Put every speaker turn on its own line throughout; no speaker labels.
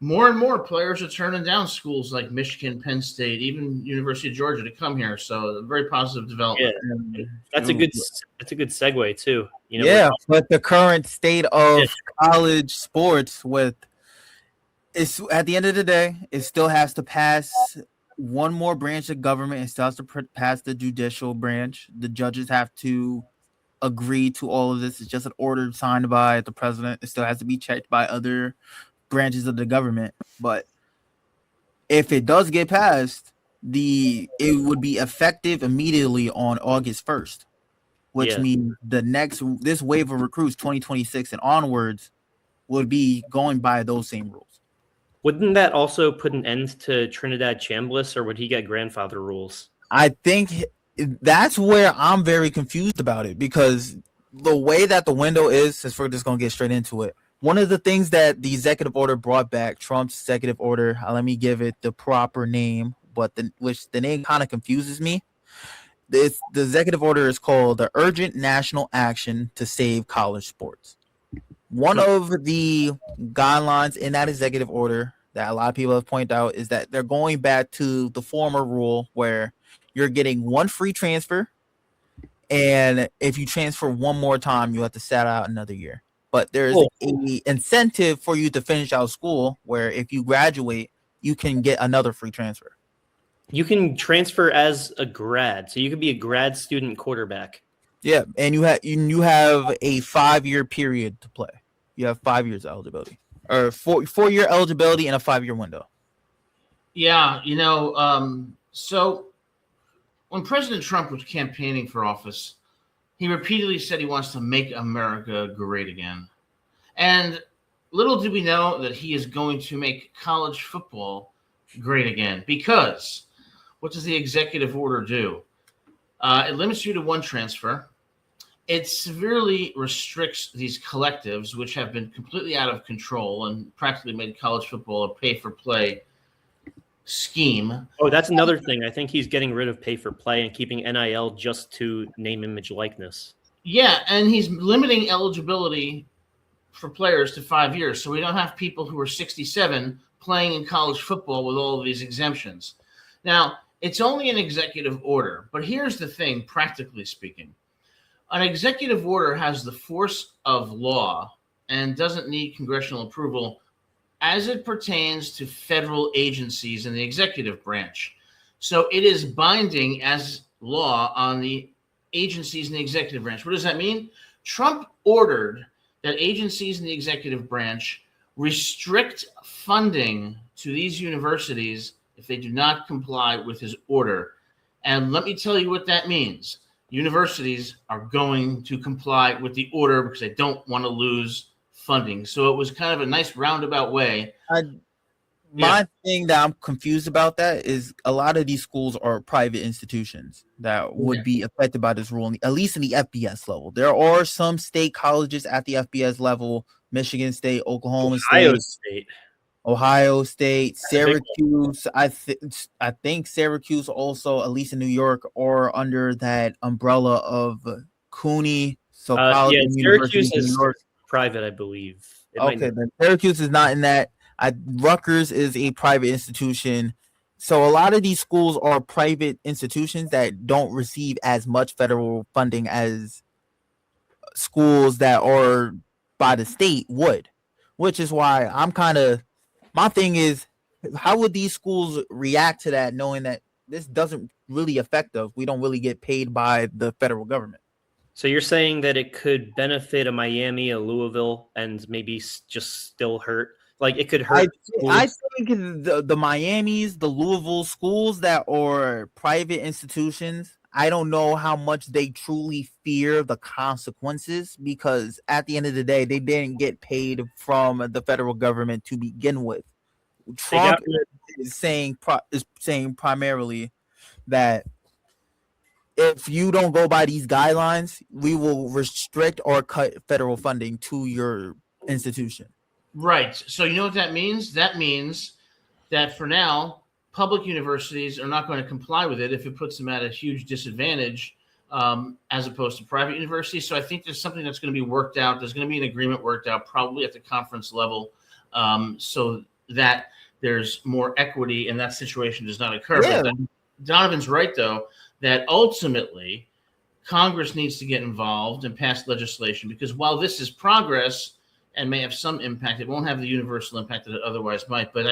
more and more players are turning down schools like Michigan, Penn State, even University of Georgia to come here. So a very positive
Yeah,
development.
that's a good segue too.
Yeah, but the current state of
Yeah.
college sports with it's at the end of the day, it still has to pass one more branch of government. It still has to pass the judicial branch. The judges have to agree to all of this. It's just an order signed by the president. It still has to be checked by other branches of the government. But if it does get passed, it would be effective immediately on August 1st, which means this wave of recruits 2026 and onwards would be going by those same rules.
Wouldn't that also put an end to Trinidad Chambliss, or would he get grandfather rules?
I think that's where I'm very confused about it, because the way that the window is, since we're just going to get straight into it, one of the things that the executive order brought back, Trump's executive order, let me give it the proper name, but the name kind of confuses me. The executive order is called the Urgent National Action to Save College Sports. One of the guidelines in that executive order that a lot of people have pointed out is that they're going back to the former rule where you're getting one free transfer, and if you transfer one more time, you have to sit out another year. But there's an incentive for you to finish out school where if you graduate, you can get another free transfer.
You can transfer as a grad, so you could be a grad student quarterback.
Yeah, and you have a 5-year period to play. You have 5 years eligibility, or 4-year eligibility in a 5-year window.
Yeah, so when President Trump was campaigning for office, he repeatedly said he wants to make America great again. And little did we know that he is going to make college football great again, because what does the executive order do? It limits you to one transfer. It severely restricts these collectives, which have been completely out of control and practically made college football a pay-for-play scheme.
Oh, that's another thing. I think he's getting rid of pay-for-play and keeping NIL just to name, image, likeness.
Yeah, and he's limiting eligibility for players to 5 years, so we don't have people who are 67 playing in college football with all of these exemptions. Now, it's only an executive order, but here's the thing, practically speaking. An executive order has the force of law and doesn't need congressional approval as it pertains to federal agencies in the executive branch. So it is binding as law on the agencies in the executive branch. What does that mean? Trump ordered that agencies in the executive branch restrict funding to these universities if they do not comply with his order. And let me tell you what that means. Universities are going to comply with the order because they don't want to lose funding. So it was kind of a nice roundabout way.
My thing that I'm confused about that is a lot of these schools are private institutions that would be affected by this rule, at least in the FBS level. There are some state colleges at the FBS level, Michigan State, Oklahoma State, Ohio State, Syracuse. I think Syracuse also, at least in New York, are under that umbrella of CUNY. So college and
Syracuse is private, I believe.
Then Syracuse is not in that. Rutgers is a private institution. So a lot of these schools are private institutions that don't receive as much federal funding as schools that are by the state would, which is why my thing is, how would these schools react to that, knowing that this doesn't really affect us? We don't really get paid by the federal government.
So you're saying that it could benefit a Miami, a Louisville, and maybe just still hurt? Like it could hurt.
I think the Miamis, the Louisville schools that are private institutions, I don't know how much they truly fear the consequences, because at the end of the day, they didn't get paid from the federal government to begin with. Trump is saying primarily that if you don't go by these guidelines, we will restrict or cut federal funding to your institution.
Right. So you know what that means? That means that for now, public universities are not going to comply with it if it puts them at a huge disadvantage as opposed to private universities. So I think there's something that's going to be worked out. There's going to be an agreement worked out probably at the conference level. So that there's more equity and that situation does not occur.
Yeah.
But Donovan's right, though, that ultimately Congress needs to get involved and pass legislation, because while this is progress and may have some impact, it won't have the universal impact that it otherwise might. But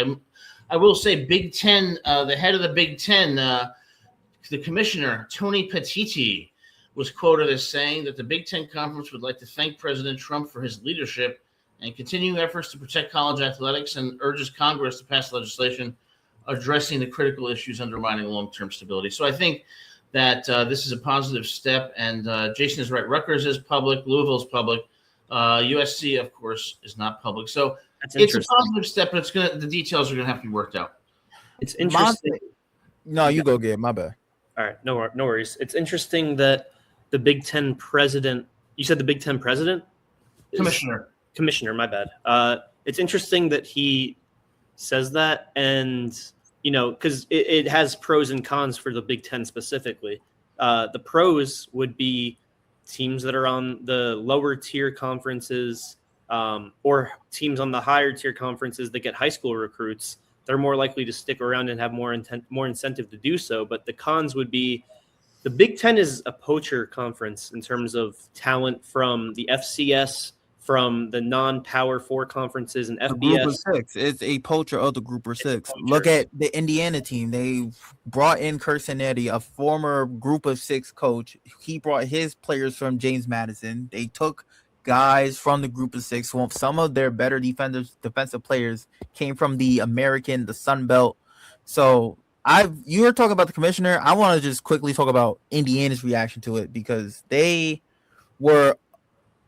I will say Big Ten, the head of the Big Ten, the commissioner, Tony Petitti, was quoted as saying that the Big Ten Conference would like to thank President Trump for his leadership and continuing efforts to protect college athletics, and urges Congress to pass legislation addressing the critical issues undermining long-term stability. So I think that this is a positive step, and Jason is right. Rutgers is public, Louisville is public, USC, of course, is not public. So it's a positive step, but the details are gonna have to be worked out.
It's interesting.
No, you go, Gabe. My bad.
All right, no worries. It's interesting that the Big Ten president. You said the Big Ten president? Commissioner, my bad. It's interesting that he says that, and because it has pros and cons for the Big Ten specifically. The pros would be teams that are on the lower tier conferences, or teams on the higher tier conferences that get high school recruits. They're more likely to stick around and have more incentive to do so. But the cons would be the Big Ten is a poacher conference in terms of talent from the FCS, from the non-Power 4 conferences and FBS.
Group of six. It's a poacher of the Group of Six. Look at the Indiana team. They brought in Curcinetti, a former Group of Six coach. He brought his players from James Madison. They took guys from the Group of Six. Some of their better defensive players came from the Sun Belt. So you were talking about the commissioner. I want to just quickly talk about Indiana's reaction to it, because they were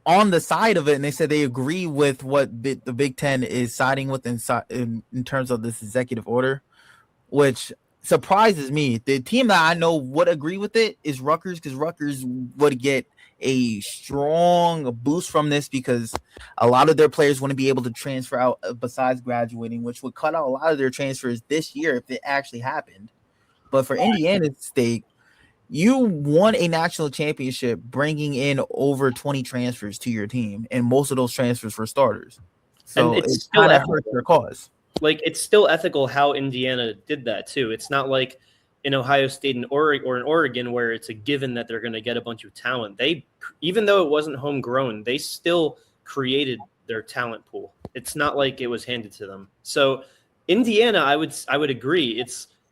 on the side of it, and they said they agree with what the Big Ten is siding with in terms of this executive order, which surprises me. The team that I know would agree with it is Rutgers, because Rutgers would get a strong boost from this, because a lot of their players wouldn't be able to transfer out besides graduating, which would cut out a lot of their transfers this year if it actually happened. But for Indiana's sake, you won a national championship bringing in over 20 transfers to your team, and most of those transfers were starters. So
and
it's kind of hurt their cause.
Like, it's still ethical how Indiana did that too. It's not like in Ohio State and Oregon where it's a given that they're going to get a bunch of talent. They, even though it wasn't homegrown, they still created their talent pool. It's not like it was handed to them. So Indiana, I would agree.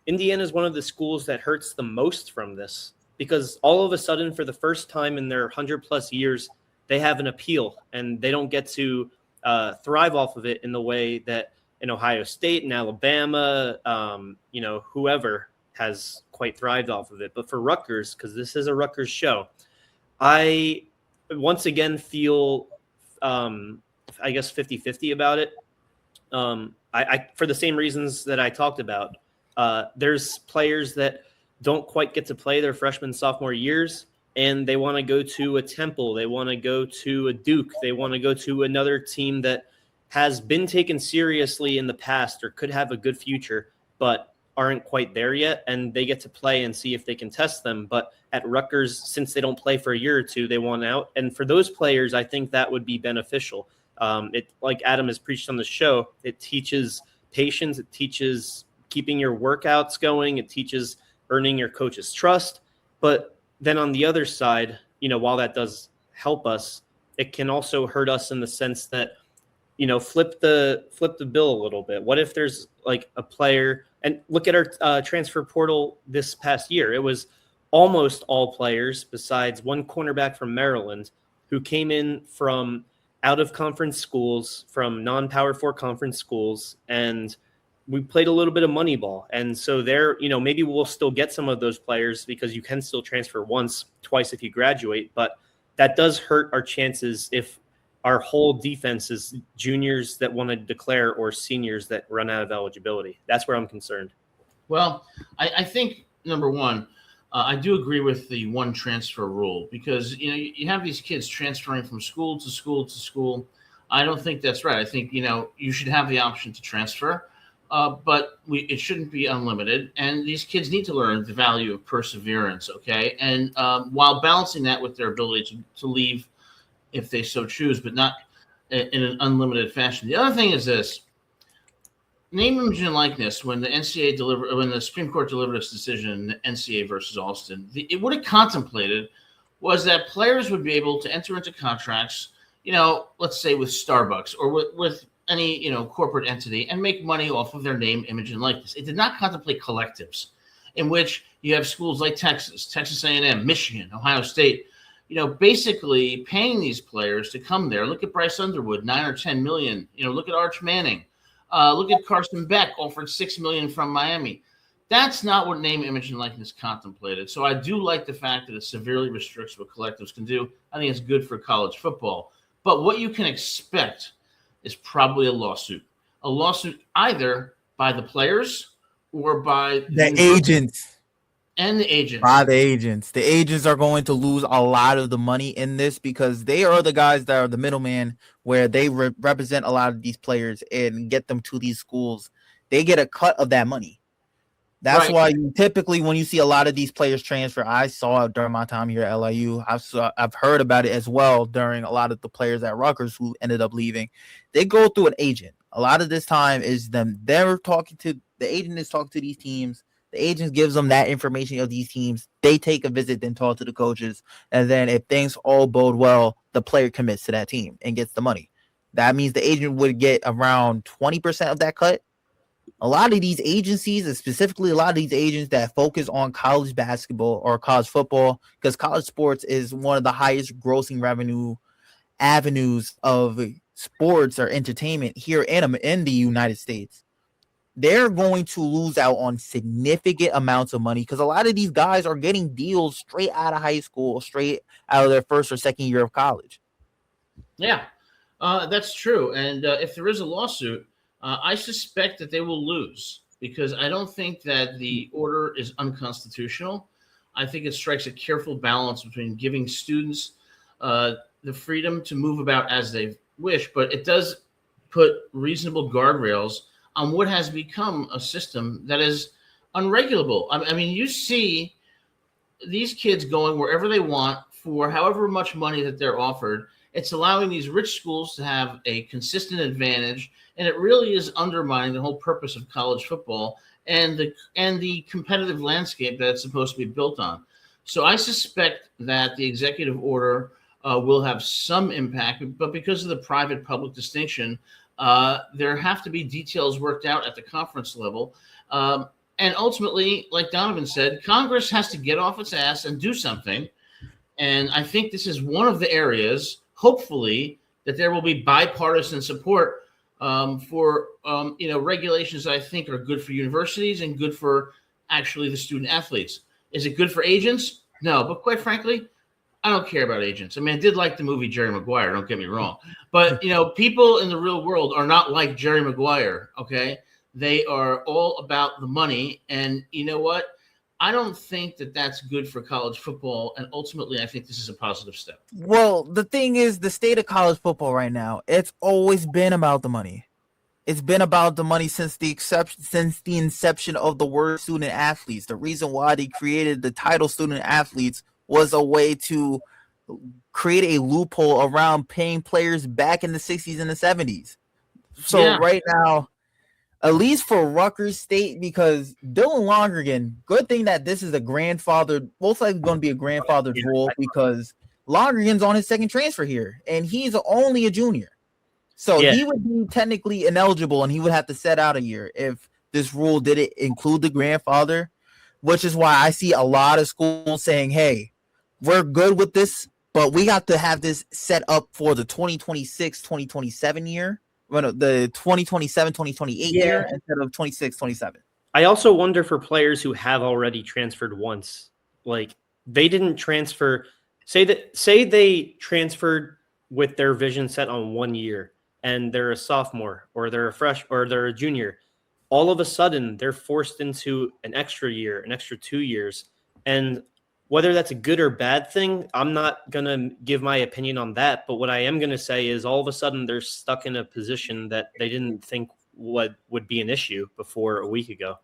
Indiana is one of the schools that hurts the most from this, because all of a sudden, for the first time in their 100+ years, they have an appeal, and they don't get to thrive off of it in the way that in Ohio State and Alabama, whoever has quite thrived off of it. But for Rutgers, because this is a Rutgers show, I once again feel, 50-50 about it. I for the same reasons that I talked about. There's players that don't quite get to play their freshman, sophomore years, and they want to go to a Temple. They want to go to a Duke. They want to go to another team that has been taken seriously in the past or could have a good future, but aren't quite there yet. And they get to play and see if they can test them. But at Rutgers, since they don't play for a year or two, they want out. And for those players, I think that would be beneficial. It, like Adam has preached on the show, it teaches patience. It teaches keeping your workouts going. It teaches earning your coach's trust. But then on the other side, while that does help us, it can also hurt us in the sense that, flip the bill a little bit. What if there's like a player, and look at our transfer portal this past year. It was almost all players besides one cornerback from Maryland who came in from out of conference schools, from non-Power 4 conference schools, and we played a little bit of money ball. And so there, maybe we'll still get some of those players because you can still transfer once, twice if you graduate, but that does hurt our chances if our whole defense is juniors that want to declare or seniors that run out of eligibility. That's where I'm concerned.
Well, I think, number one, I do agree with the one transfer rule, because, you have these kids transferring from school to school to school. I don't think that's right. I think, you should have the option to transfer. But it shouldn't be unlimited, and these kids need to learn the value of perseverance, okay? And while balancing that with their ability to leave if they so choose, but not in an unlimited fashion. The other thing is this. name, image, and likeness. When the Supreme Court delivered its decision, NCAA versus Alston, what it contemplated was that players would be able to enter into contracts, let's say with Starbucks or with any corporate entity, and make money off of their name, image, and likeness. It did not contemplate collectives, in which you have schools like Texas A&M, Michigan, Ohio State, basically paying these players to come there. Look at Bryce Underwood, 9 or 10 million. Look at Arch Manning. Look at Carson Beck, offered $6 million from Miami. That's not what name, image, and likeness contemplated. So I do like the fact that it severely restricts what collectives can do. I think it's good for college football. But what you can expect is probably a lawsuit either by the players or by
the agents.
And the agents.
By the agents. The agents are going to lose a lot of the money in this because they are the guys that are the middleman, where they represent a lot of these players and get them to these schools. They get a cut of that money. That's why you typically, when you see a lot of these players transfer, I saw it during my time here at LIU. I've heard about it as well during a lot of the players at Rutgers who ended up leaving. They go through an agent. A lot of this time is them. The agent is talking to these teams. The agent gives them that information of these teams. They take a visit, then talk to the coaches. And then if things all bode well, the player commits to that team and gets the money. That means the agent would get around 20% of that cut. A lot of these agencies, and specifically a lot of these agents that focus on college basketball or college football, because college sports is one of the highest grossing revenue avenues of sports or entertainment here in the United States. They're going to lose out on significant amounts of money because a lot of these guys are getting deals straight out of high school, straight out of their first or second year of college.
Yeah, that's true. And if there is a lawsuit, I suspect that they will lose because I don't think that the order is unconstitutional. I think it strikes a careful balance between giving students the freedom to move about as they wish, but it does put reasonable guardrails on what has become a system that is unregulable. I mean, you see these kids going wherever they want for however much money that they're offered. It's allowing these rich schools to have a consistent advantage, and it really is undermining the whole purpose of college football and the competitive landscape that it's supposed to be built on. So I suspect that the executive order will have some impact, but because of the private-public distinction, there have to be details worked out at the conference level. And ultimately, like Donovan said, Congress has to get off its ass and do something. And I think this is one of the areas, hopefully, that there will be bipartisan support for regulations that I think are good for universities and good for actually the student athletes. Is it good for agents? No, but quite frankly, I don't care about agents. I mean, I did like the movie Jerry Maguire, don't get me wrong. But, people in the real world are not like Jerry Maguire, okay? They are all about the money. And you know what? I don't think that that's good for college football. And ultimately, I think this is a positive step.
Well, the thing is, the state of college football right now, it's always been about the money. It's been about the money since the inception of the word student athletes. The reason why they created the title student athletes was a way to create a loophole around paying players back in the 60s and the 70s. So right now, at least for Rutgers State, because Dylan Lonergan, good thing that this is a grandfathered, most likely going to be a grandfathered rule because Lonergan's on his second transfer here, and he's only a junior. So he would be technically ineligible, and he would have to set out a year if this rule didn't include the grandfather, which is why I see a lot of schools saying, hey, we're good with this, but we got to have this set up for the 2026-2027 year. Well, the 2027-2028 year instead of 26-27.
I also wonder for players who have already transferred once, like they didn't transfer. Say they transferred with their vision set on 1 year, and they're a sophomore or they're a junior. All of a sudden, they're forced into an extra year, an extra 2 years, and whether that's a good or bad thing, I'm not going to give my opinion on that. But what I am going to say is all of a sudden they're stuck in a position that they didn't think would be an issue before a week ago.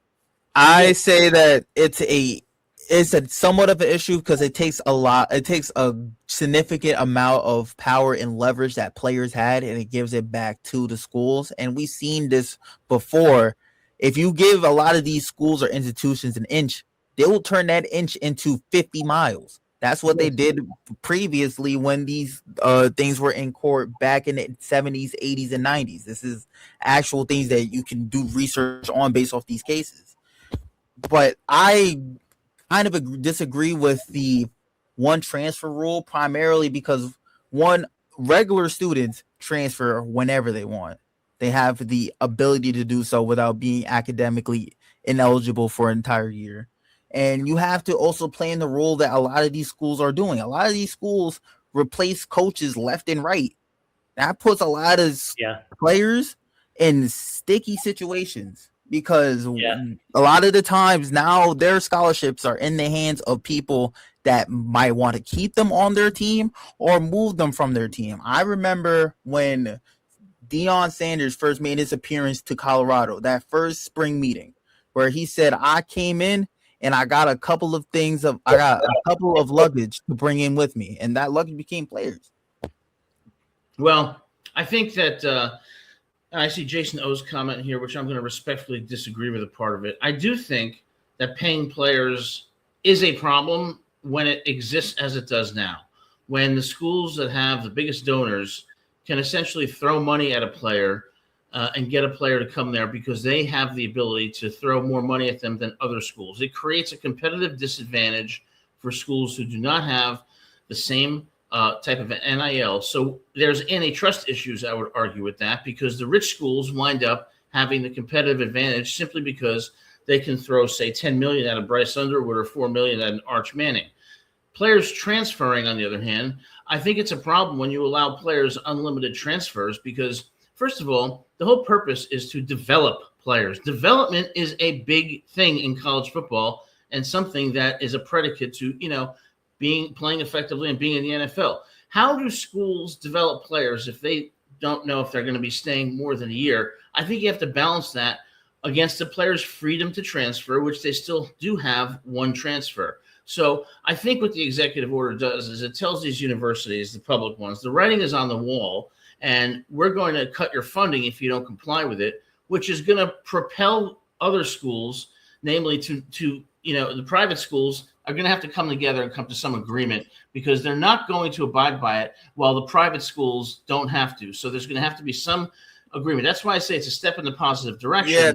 I say that it's it's a somewhat of an issue because it takes a significant amount of power and leverage that players had, and it gives it back to the schools. And we've seen this before. If you give a lot of these schools or institutions an inch, they will turn that inch into 50 miles. That's what they did previously when these things were in court back in the 70s, 80s, and 90s. This is actual things that you can do research on based off these cases. But I kind of disagree with the one transfer rule, primarily because one, regular students transfer whenever they want. They have the ability to do so without being academically ineligible for an entire year. And you have to also play in the role that a lot of these schools are doing. A lot of these schools replace coaches left and right. That puts a lot of players in sticky situations because a lot of the times now their scholarships are in the hands of people that might want to keep them on their team or move them from their team. I remember when Deion Sanders first made his appearance to Colorado, that first spring meeting, where he said, I came in and I got a couple of luggage to bring in with me, and that luggage became players.
Well, I think that I see Jason O's comment here, which I'm going to respectfully disagree with a part of it. I do think that paying players is a problem when it exists as it does now, when the schools that have the biggest donors can essentially throw money at a player and get a player to come there because they have the ability to throw more money at them than other schools. It creates a competitive disadvantage for schools who do not have the same type of NIL. So there's antitrust issues, I would argue, with that, because the rich schools wind up having the competitive advantage simply because they can throw, say, $10 million at a Bryce Underwood or $4 million at an Arch Manning. Players transferring, on the other hand, I think it's a problem when you allow players unlimited transfers because, first of all, the whole purpose is to develop players. Development is a big thing in college football and something that is a predicate to, playing effectively and being in the NFL. How do schools develop players if they don't know if they're going to be staying more than a year? I think you have to balance that against the players' freedom to transfer, which they still do have one transfer. So I think what the executive order does is it tells these universities, the public ones, the writing is on the wall, and we're going to cut your funding if you don't comply with it, which is going to propel other schools, namely to the private schools, are going to have to come together and come to some agreement because they're not going to abide by it while the private schools don't have to. So there's going to have to be some agreement. That's why I say it's a step in the positive direction.
Yeah,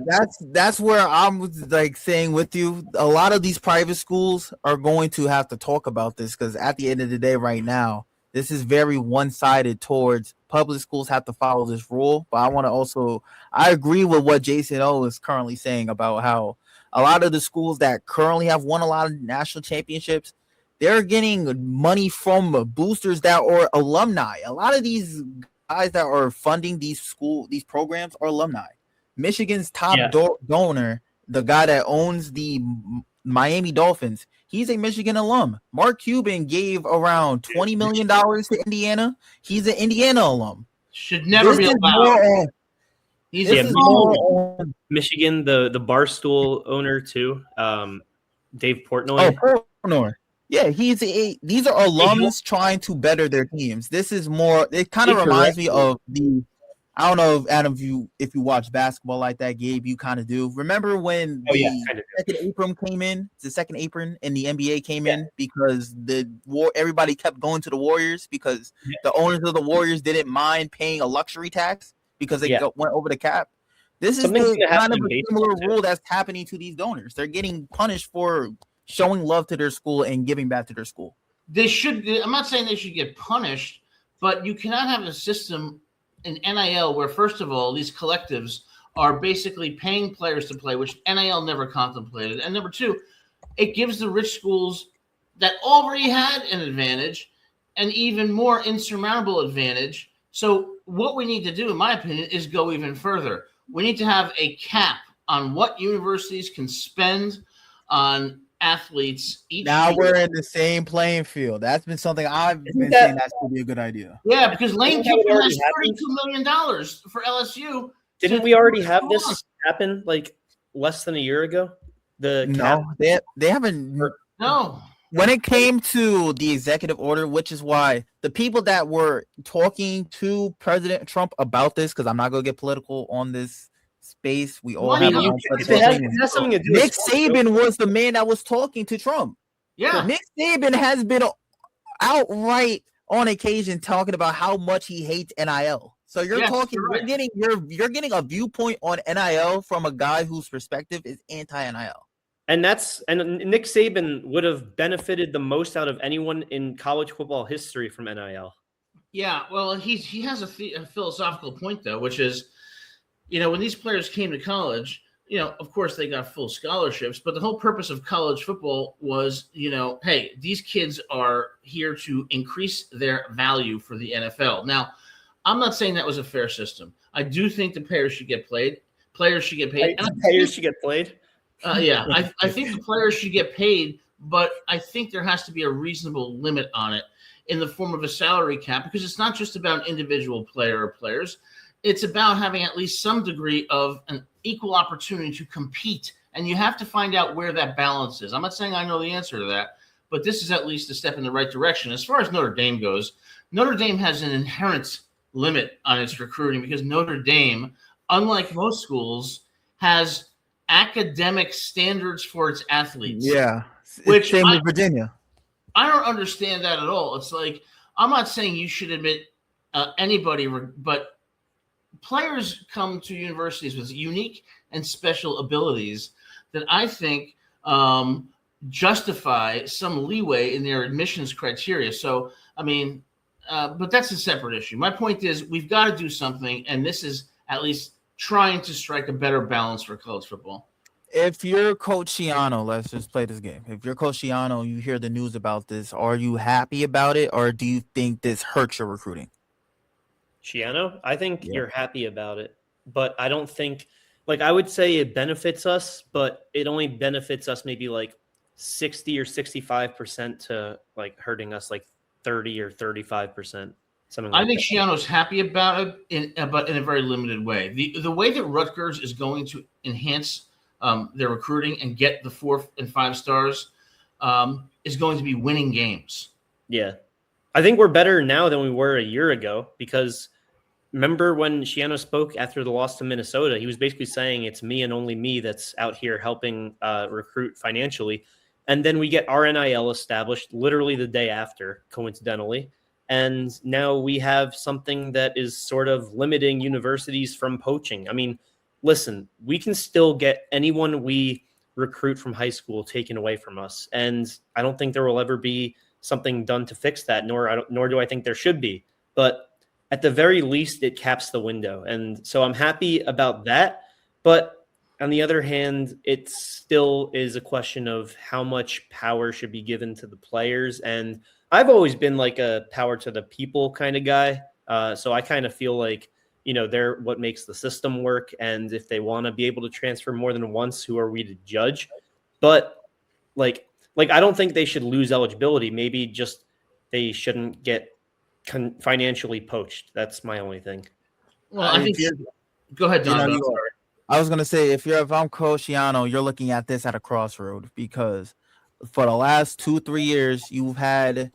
that's where I'm saying with you. A lot of these private schools are going to have to talk about this because at the end of the day, right now, this is very one-sided towards public schools have to follow this rule. But I agree with what Jason O is currently saying about how a lot of the schools that currently have won a lot of national championships, they're getting money from boosters that are alumni. A lot of these guys that are funding these programs are alumni. Michigan's top donor, the guy that owns the Miami Dolphins, he's a Michigan alum. Mark Cuban gave around $20 million to Indiana. He's an Indiana alum.
Should never be allowed.
Michigan, the Barstool owner too, Dave Portnoy.
Oh, Portnoy. Yeah, these are alums trying to better their teams. This is more. It kind of reminds me of I don't know, Adam, if you watch basketball like that, Gabe, you kind of do. Remember when the second apron in the NBA came in because everybody kept going to the Warriors because the owners of the Warriors didn't mind paying a luxury tax because they went over the cap. This is kind of a similar rule that's happening to these donors. They're getting punished for showing love to their school and giving back to their school.
They should. I'm not saying they should get punished, but you cannot have a system in NIL where, first of all, these collectives are basically paying players to play, which NIL never contemplated. And number two, it gives the rich schools that already had an advantage an even more insurmountable advantage. So what we need to do, in my opinion, is go even further. We need to have a cap on what universities can spend on athletes each
year.
We're
in the same playing field. That's been something I've been saying that's going to be a good idea.
Yeah, because Lane Kiffin has $32 million for LSU.
Didn't we already have this happen like less than a year ago?
They haven't.
No.
when it came to the executive order, which is why the people that were talking to President Trump about this, because I'm not going to get political on this space. We all
Why
have
not?
our own
If
personal
it has,
opinions.
it has something to do
Nick
with sports,
Saban was the man that was talking to Trump.
Yeah.
Nick Saban has been outright on occasion talking about how much he hates NIL. So you're
Yes,
talking,
you're right.
you're getting a viewpoint on NIL from a guy whose perspective is anti-NIL.
and Nick Saban would have benefited the most out of anyone in college football history from NIL.
Yeah, well, he has a philosophical point though, which is, when these players came to college, of course they got full scholarships, but the whole purpose of college football was, hey, these kids are here to increase their value for the NFL. Now, I'm not saying that was a fair system. I do think the players should get paid. Players should get paid.
Players should get played.
Yeah, I think the players should get paid, but I think there has to be a reasonable limit on it in the form of a salary cap, because it's not just about an individual player or players. It's about having at least some degree of an equal opportunity to compete. And you have to find out where that balance is. I'm not saying I know the answer to that, but this is at least a step in the right direction. As far as Notre Dame goes, Notre Dame has an inherent limit on its recruiting because Notre Dame, unlike most schools, has academic standards for its athletes.
Yeah.
Which
same with Virginia.
I don't understand that at all. It's like, I'm not saying you should admit anybody, but players come to universities with unique and special abilities that I think justify some leeway in their admissions criteria. So, but that's a separate issue. My point is, we've got to do something, and this is at least trying to strike a better balance for college football.
If you're Coach Schiano, let's just play this game. If you're Coach Schiano, you hear the news about this, are you happy about it, or do you think this hurts your recruiting?
Schiano, I think you're happy about it, but I don't think, I would say it benefits us, but it only benefits us maybe 60 or 65% to hurting us 30 or 35%.
I think Schiano's happy about it, but in a very limited way. The way that Rutgers is going to enhance their recruiting and get the 4 and 5 stars is going to be winning games.
Yeah. I think we're better now than we were a year ago, because remember when Schiano spoke after the loss to Minnesota, he was basically saying it's me and only me that's out here helping recruit financially. And then we get our NIL established literally the day after, coincidentally. And now we have something that is sort of limiting universities from poaching. Listen, we can still get anyone we recruit from high school taken away from us. And I don't think there will ever be something done to fix that, nor do I think there should be. But at the very least, it caps the window. And so I'm happy about that. But on the other hand, it still is a question of how much power should be given to the players. And I've always been a power to the people kind of guy. So I kind of feel they're what makes the system work. And if they want to be able to transfer more than once, who are we to judge? But I don't think they should lose eligibility. Maybe just they shouldn't get financially poached. That's my only thing.
Well, I think go ahead, Don.
I was going to say, if I'm Coach Schiano, you're looking at this at a crossroad, because for the last 2-3 years, you've had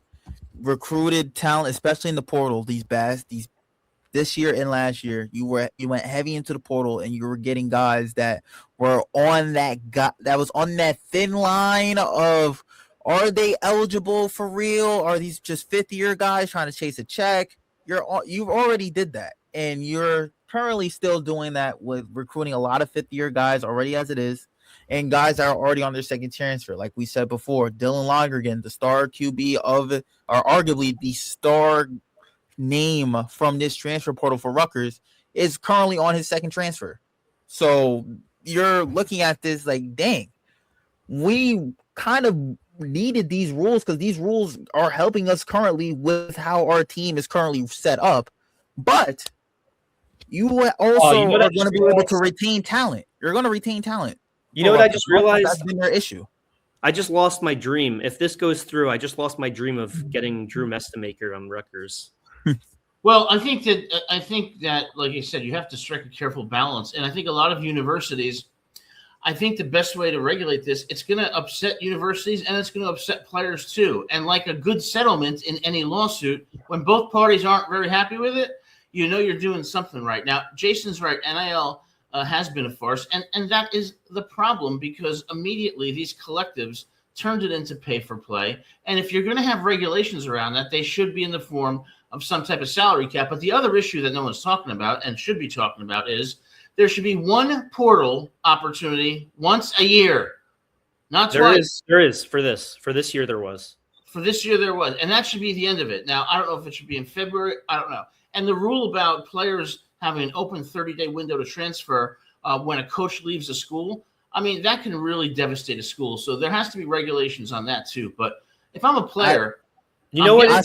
recruited talent, especially in the portal, this year and last year, you went heavy into the portal, and you were getting guys that were on that thin line of, are they eligible for real? Are these just 5th-year guys trying to chase a check? You've already did that, and you're currently still doing that with recruiting a lot of 5th-year guys already as it is, and guys that are already on their second transfer. Like we said before, Dylan Lonergan, the star QB or arguably the star name from this transfer portal for Rutgers, is currently on his second transfer. So you're looking at this dang, we kind of needed these rules, because these rules are helping us currently with how our team is currently set up. But you also are going to be able to retain talent. You're going to retain talent.
You know what I just realized?
That's been their issue.
I just lost my dream. If this goes through, I just lost my dream of getting Drew Mestamaker on Rutgers.
Well, I think that, like you said, you have to strike a careful balance. And I think a lot of universities, I think the best way to regulate this, it's going to upset universities and it's going to upset players too. And like a good settlement in any lawsuit, when both parties aren't very happy with it, you know you're doing something right. Now, Jason's right. NIL has been a farce, and that is the problem because immediately these collectives turned it into pay for play. And if you're going to have regulations around that, they should be in the form of some type of salary cap. But the other issue that no one's talking about and should be talking about is there should be one portal opportunity once a year. Not twice.
There is for this year there was.
For this year there was. And that should be the end of it. Now, I don't know if it should be in February. I don't know. And the rule about players having an open 30-day window to transfer when a coach leaves a school, I mean, that can really devastate a school. So there has to be regulations on that too. But if I'm a player,
I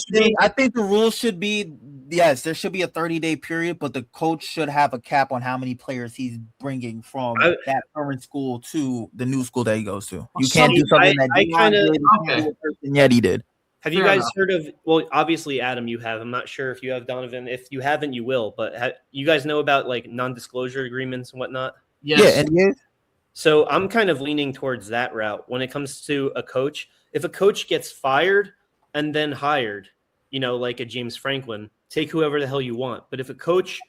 think the rule should be, yes, there should be a 30-day period, but the coach should have a cap on how many players he's bringing from that current school to the new school that he goes to. You can't do something yet he did.
Have you guys heard of, well, obviously, Adam, you have. I'm not sure if you have, Donovan. If you haven't, you will. But you guys know about like non-disclosure agreements and whatnot?
Yes.
Yeah,
So I'm kind of leaning towards that route when it comes to a coach. If a coach gets fired and then hired, like a James Franklin, take whoever the hell you want. But if a coach,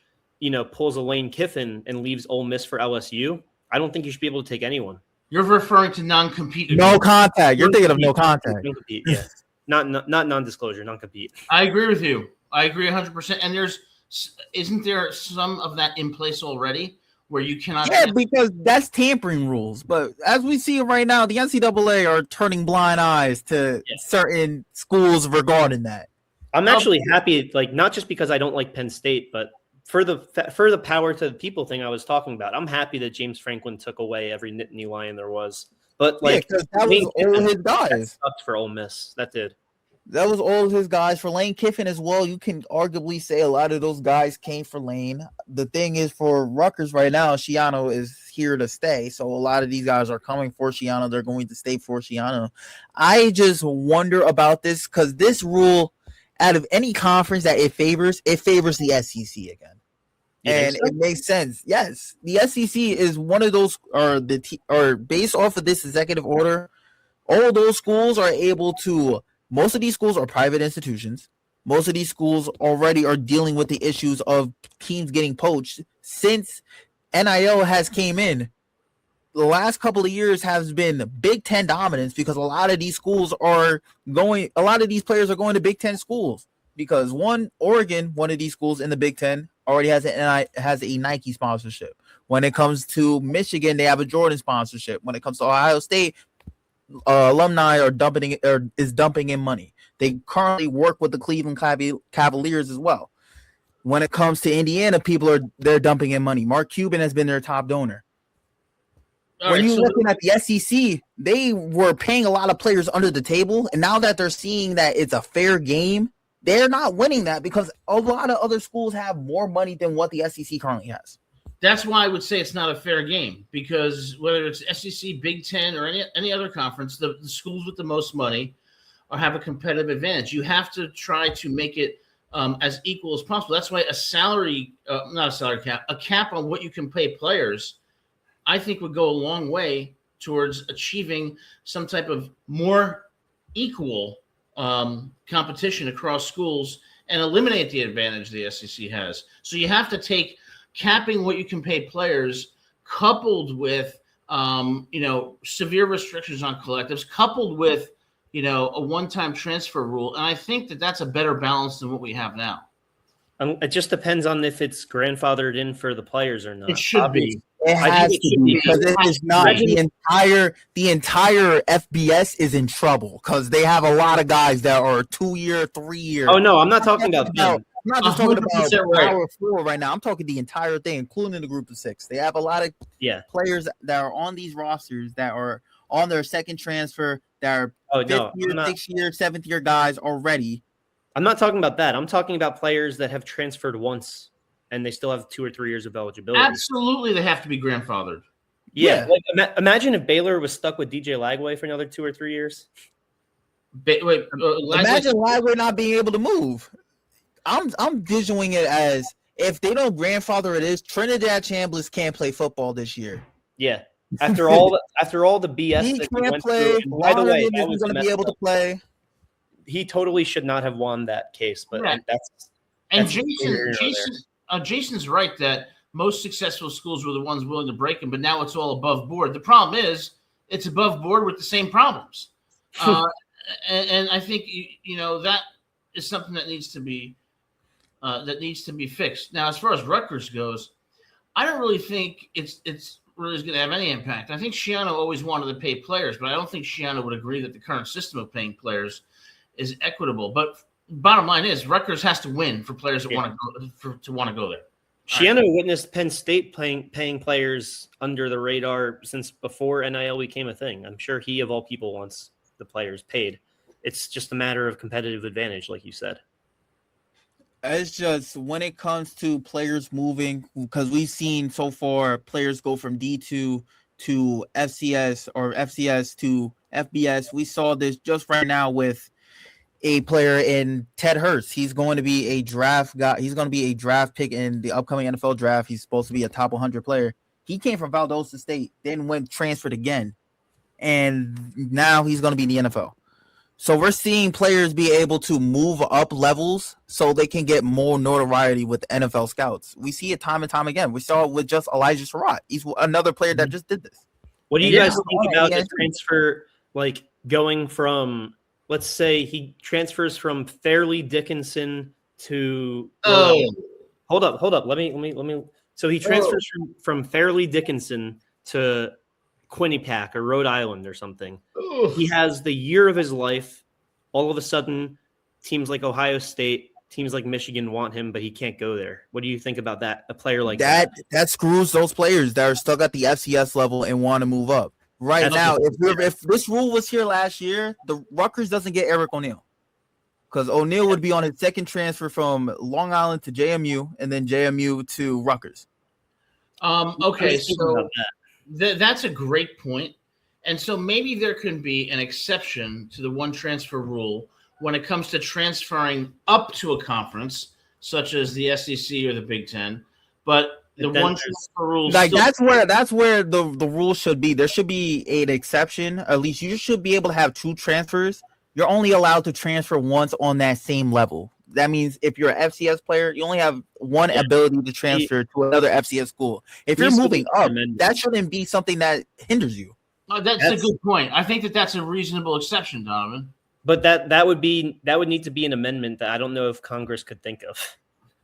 pulls a Lane Kiffin and leaves Ole Miss for LSU, I don't think you should be able to take anyone.
You're referring to non-compete.
No contact. You're thinking of no contact.
Non-compete, yeah. Not non-disclosure, non-compete.
I agree with you. I agree 100%. And isn't there some of that in place already where you cannot?
Yeah, because that's tampering rules. But as we see right now, the NCAA are turning blind eyes to certain schools regarding that.
I'm actually happy, like not just because I don't like Penn State, but for the power to the people thing I was talking about. I'm happy that James Franklin took away every Nittany Lion there was. But like
that was all his guys.
Sucked for Ole Miss. That did.
That was all of his guys. For Lane Kiffin as well, you can arguably say a lot of those guys came for Lane. The thing is, for Rutgers right now, Schiano is here to stay. So a lot of these guys are coming for Schiano. They're going to stay for Schiano. I just wonder about this because this rule, out of any conference that it favors the SEC again. And it makes sense. Yes, the SEC is one of those, or based off of this executive order, all those schools are able to. Most of these schools are private institutions. Most of these schools already are dealing with the issues of teams getting poached since NIL has came in. The last couple of years has been Big Ten dominance because a lot of these players are going to Big Ten schools because Oregon, one of these schools in the Big Ten, already has a Nike sponsorship. When it comes to Michigan, they have a Jordan sponsorship. When it comes to Ohio State, alumni are dumping in money. They currently work with the Cleveland Cavaliers as well. When it comes to Indiana, they're dumping in money. Mark Cuban has been their top donor. Looking at the SEC, they were paying a lot of players under the table, and now that they're seeing that it's a fair game, they're not winning that because a lot of other schools have more money than what the SEC currently has.
That's why I would say it's not a fair game because whether it's SEC, Big Ten, or any other conference, the schools with the most money have a competitive advantage. You have to try to make it as equal as possible. That's why a cap on what you can pay players, I think would go a long way towards achieving some type of more equal competition across schools and eliminate the advantage the SEC has. So you have to take capping what you can pay players coupled with, severe restrictions on collectives, coupled with, a one-time transfer rule. And I think that that's a better balance than what we have now.
It just depends on if it's grandfathered in for the players or not.
It should be.
It has to be because it is not the entire FBS is in trouble because they have a lot of guys that are 2-year, 3-year.
Oh no, I'm not talking about them.
I'm not just talking about Power 4 right now. I'm talking the entire thing, including the group of 6. They have a lot of players that are on these rosters that are on their second transfer that are 5th year, 6th year, 7th year guys already.
I'm not talking about that. I'm talking about players that have transferred once and they still have 2 or 3 years of eligibility.
Absolutely, they have to be grandfathered.
Yeah. Like, imagine if Baylor was stuck with DJ Lagway for another 2 or 3 years.
Imagine Lagway not being able to move. I'm visualizing it as if they don't grandfather it is Trinidad Chambliss can't play football this year.
Yeah. After all the BS
He
that he
can't
went
play.
through, and by the way,
Donovan
that
isn't
was
going to be
messed
able to
up.
play.
He totally should not have won that case, but
Right.
that's
And
neither here nor there.
Jason's right that most successful schools were the ones willing to break them, but now it's all above board. The problem is it's above board with the same problems, and I think that is something that needs to be fixed. Now, as far as Rutgers goes, I don't really think it's really going to have any impact. I think Schiano always wanted to pay players, but I don't think Schiano would agree that the current system of paying players is equitable. But bottom line is Rutgers has to win for players that want to go there.
Schiano witnessed Penn State paying players under the radar since before NIL became a thing. I'm sure he, of all people, wants the players paid. It's just a matter of competitive advantage, like you said.
It's just when it comes to players moving, because we've seen so far players go from D2 to FCS or FCS to FBS. We saw this just right now with a player in Ted Hurst. He's going to be a draft guy. He's going to be a draft pick in the upcoming NFL draft. He's supposed to be a top 100 player. He came from Valdosta State, then went transferred again, and now he's going to be in the NFL. So we're seeing players be able to move up levels so they can get more notoriety with NFL scouts. We see it time and time again. We saw it with just Elijah Surratt. He's another player that just did this.
What do you guys think about the transfer, like going from, let's say he transfers from Fairleigh Dickinson to hold up. Let me. So he transfers from Fairleigh Dickinson to Quinnipiac or Rhode Island or something. He has the year of his life. All of a sudden, teams like Ohio State, teams like Michigan want him, but he can't go there. What do you think about that? A player like that?
That screws those players that are stuck at the FCS level and want to move up. Right now, if this rule was here last year, the Rutgers doesn't get Eric O'Neal because O'Neal would be on his second transfer from Long Island to JMU and then JMU to Rutgers.
Okay, so that's a great point. And so maybe there can be an exception to the one transfer rule when it comes to transferring up to a conference, such as the SEC or the Big Ten. But the one transfer rule,
like that's where the rule should be. There should be an exception. At least you should be able to have two transfers. You're only allowed to transfer once on that same level. That means if you're an FCS player, you only have one ability to transfer to another FCS school. If you're moving up, that shouldn't be something that hinders you.
That's a good point. I think that's a reasonable exception, Donovan.
But that would need to be an amendment that I don't know if Congress could think of.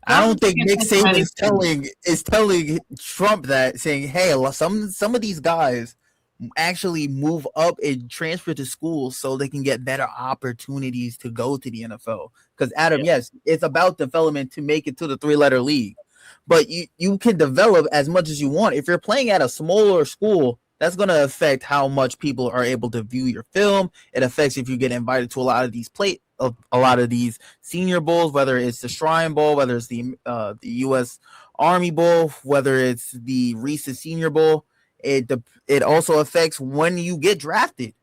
I don't think Nick Saban is telling Trump that, saying, "Hey, some of these guys actually move up and transfer to schools so they can get better opportunities to go to the NFL." Because Adam, yes, it's about development to make it to the 3-letter league, but you can develop as much as you want. If you're playing at a smaller school, that's going to affect how much people are able to view your film. It affects if you get invited to a lot of these senior bowls, whether it's the Shrine Bowl, whether it's the U.S. Army Bowl, whether it's the Reese's Senior Bowl. It also affects when you get drafted.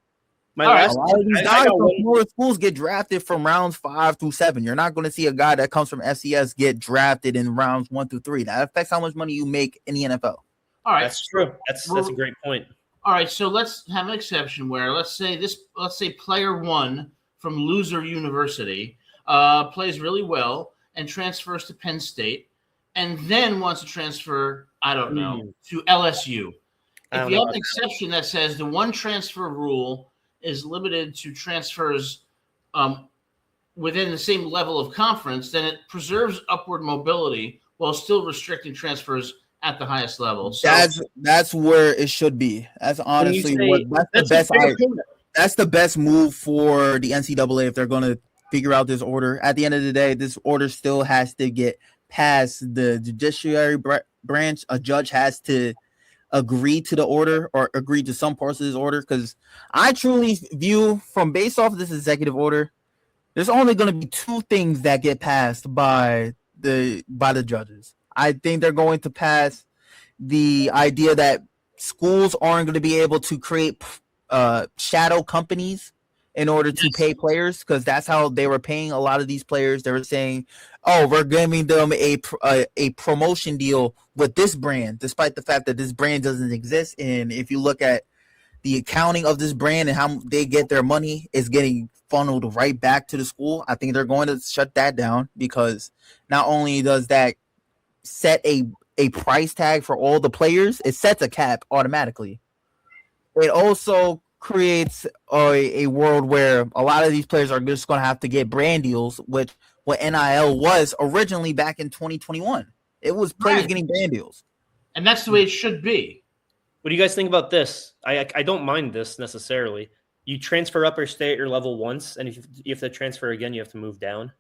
A lot of these guys from smaller schools get drafted from rounds 5 through 7. You're not going to see a guy that comes from FCS get drafted in rounds 1 through 3. That affects how much money you make in the NFL.
All right,
that's true. That's a great point.
All right, so let's have an exception where let's say player 1 from loser university plays really well and transfers to Penn State, and then wants to transfer, I don't know, to LSU. If you have an exception that says the one transfer rule is limited to transfers within the same level of conference, then it preserves upward mobility while still restricting transfers at the highest level. So
that's where it should be. That's honestly that's the best move for the NCAA if they're going to figure out this order. At the end of the day, this order still has to get past the judiciary branch. A judge has to agree to the order or agree to some parts of this order, because I truly view from based off of this executive order, there's only going to be 2 things that get passed by the judges. I think they're going to pass the idea that schools aren't going to be able to create shadow companies in order to pay players, because that's how they were paying a lot of these players. They were saying, "Oh, we're giving them a promotion deal with this brand," despite the fact that this brand doesn't exist. And if you look at the accounting of this brand and how they get their money, is getting funneled right back to the school. I think they're going to shut that down, because not only does that set a price tag for all the players, it sets a cap automatically. It also creates a world where a lot of these players are just going to have to get brand deals, which what NIL was originally back in 2021. It was players getting brand deals.
And that's the way it should be.
What do you guys think about this? I don't mind this necessarily. You transfer up or stay at your level once, and if you have to transfer again, you have to move down.